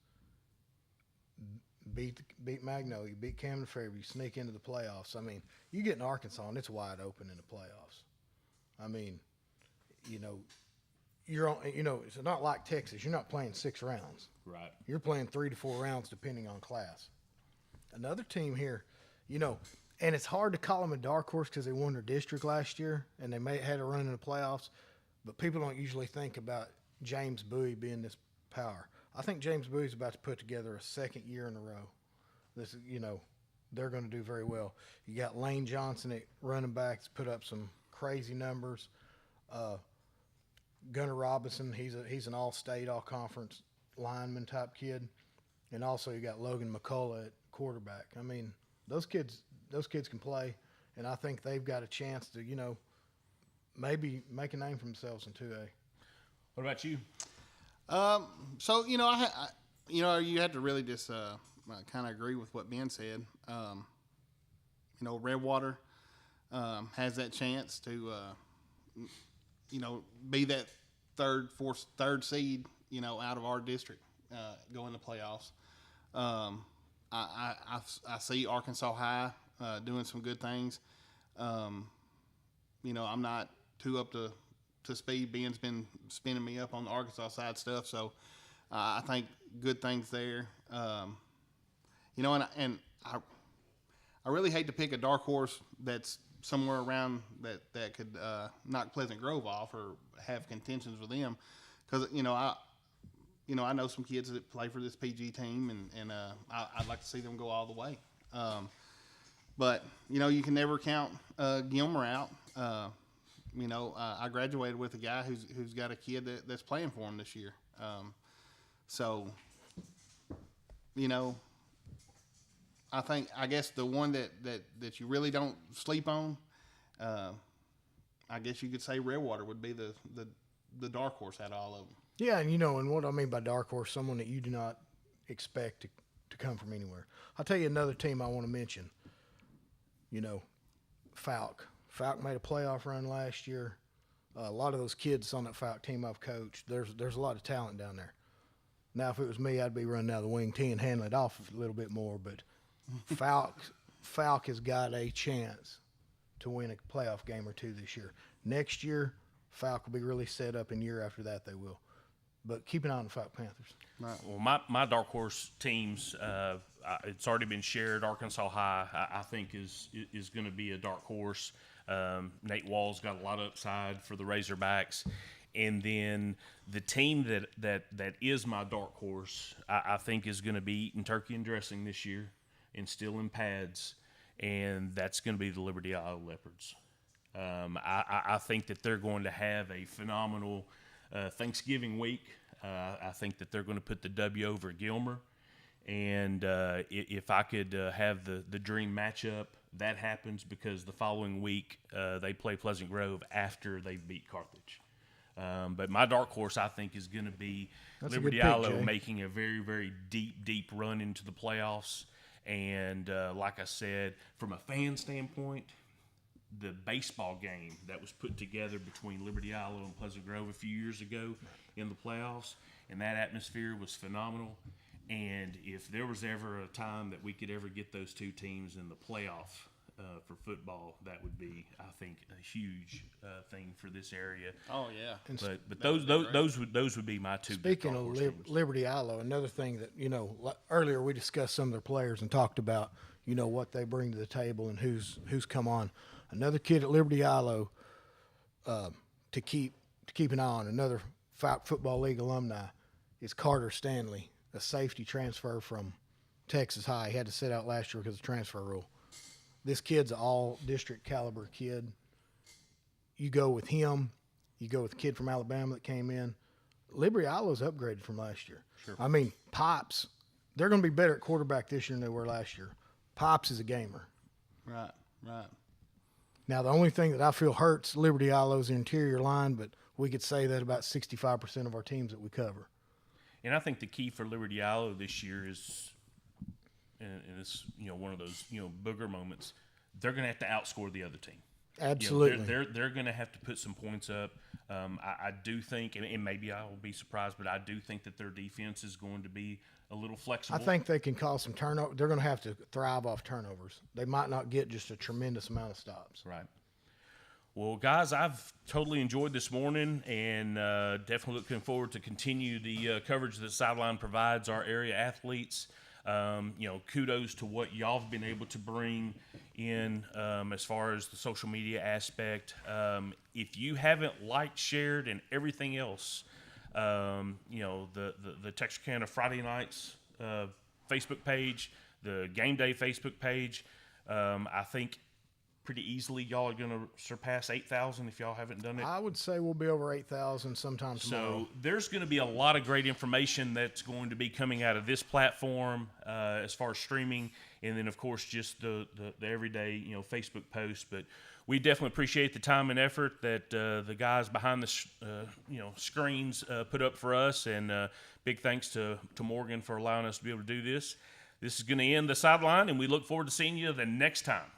beat Magnolia, beat Camden Fairview, sneak into the playoffs. I mean, you get in Arkansas and it's wide open in the playoffs. I mean, it's not like Texas. You're not playing 6 rounds. Right. You're playing 3 to 4 rounds depending on class. Another team here, and it's hard to call them a dark horse because they won their district last year and they had a run in the playoffs, but people don't usually think about James Bowie being this power. I think James Bowie's about to put together a second year in a row. This is, they're going to do very well. You got Lane Johnson at running back that's put up some crazy numbers. Gunnar Robinson, he's an all-state, all-conference lineman type kid, and also you got Logan McCullough at quarterback. I mean, those kids can play, and I think they've got a chance to maybe make a name for themselves in 2A. What about you? So you have to really just kind of agree with what Ben said. Redwater has that chance to be that third seed out of our district, go in the playoffs. I see Arkansas High doing some good things. I'm not too up to speed. Ben's been spinning me up on the Arkansas side stuff, so I think good things there. And I really hate to pick a dark horse that's somewhere around that could knock Pleasant Grove off or have contentions with them, because I know some kids that play for this PG team, and I'd like to see them go all the way. But you can never count Gilmer out. I graduated with a guy who's got a kid that's playing for him this year. I guess the one that you really don't sleep on, I guess you could say Redwater would be the dark horse out of all of them. Yeah, and what I mean by dark horse, someone that you do not expect to come from anywhere. I'll tell you another team I want to mention. Falk. Falk made a playoff run last year. A lot of those kids on that Falk team I've coached, there's a lot of talent down there. Now, if it was me, I'd be running out of the wing tee and handling it off a little bit more. But Falk has got a chance to win a playoff game or two this year. Next year, Falk will be really set up, and year after that they will. But keep an eye on the Falk Panthers. Right. Well, my dark horse teams, it's already been shared. Arkansas High, I think, is going to be a dark horse. Nate Wall's got a lot of upside for the Razorbacks. And then the team that is my dark horse, I think, is going to be eating turkey and dressing this year and still in pads, and that's going to be the Liberty Isle Leopards. I think that they're going to have a phenomenal Thanksgiving week. I think that they're going to put the W over Gilmer. And if I could have the dream matchup, that happens, because the following week they play Pleasant Grove after they beat Carthage. But my dark horse, I think, is going to be Liberty Isle making a very, very deep run into the playoffs. And like I said, from a fan standpoint, the baseball game that was put together between Liberty Isle and Pleasant Grove a few years ago in the playoffs, and that atmosphere was phenomenal. And if there was ever a time that we could ever get those two teams in the playoff for football, that would be, I think, a huge thing for this area. Oh yeah. But those would be my two. Speaking of Liberty Isle, another thing that earlier we discussed some of their players and talked about what they bring to the table and who's come on. Another kid at Liberty Isle to keep an eye on, another Falk Football League alumni, is Carter Stanley, a safety transfer from Texas High. He had to sit out last year because of the transfer rule. This kid's an all-district caliber kid. You go with him. You go with the kid from Alabama that came in. Liberty Isle's upgraded from last year. Sure. I mean, Pops, they're going to be better at quarterback this year than they were last year. Pops is a gamer. Right. Now, the only thing that I feel hurts Liberty Isle's interior line, but we could say that about 65% of our teams that we cover. And I think the key for Liberty Isle this year is, and it's one of those booger moments, they're going to have to outscore the other team. Absolutely. They're going to have to put some points up. I do think, and maybe I will be surprised, but I do think that their defense is going to be a little flexible. I think they can cause some turnover. They're going to have to thrive off turnovers. They might not get just a tremendous amount of stops. Right. Well, guys, I've totally enjoyed this morning, and definitely looking forward to continue the coverage that Sideline provides our area athletes. Kudos to what y'all have been able to bring in as far as the social media aspect. If you haven't liked, shared, and everything else, the Texarkana Friday Nights Facebook page, the Gameday Facebook page, I think pretty easily y'all are going to surpass 8,000 if y'all haven't done it. I would say we'll be over 8,000 sometime tomorrow. So there's going to be a lot of great information that's going to be coming out of this platform as far as streaming, and then of course just the everyday Facebook posts. But we definitely appreciate the time and effort that the guys behind the screens put up for us, and big thanks to Morgan for allowing us to be able to do this. This is going to end the Sideline, and we look forward to seeing you the next time.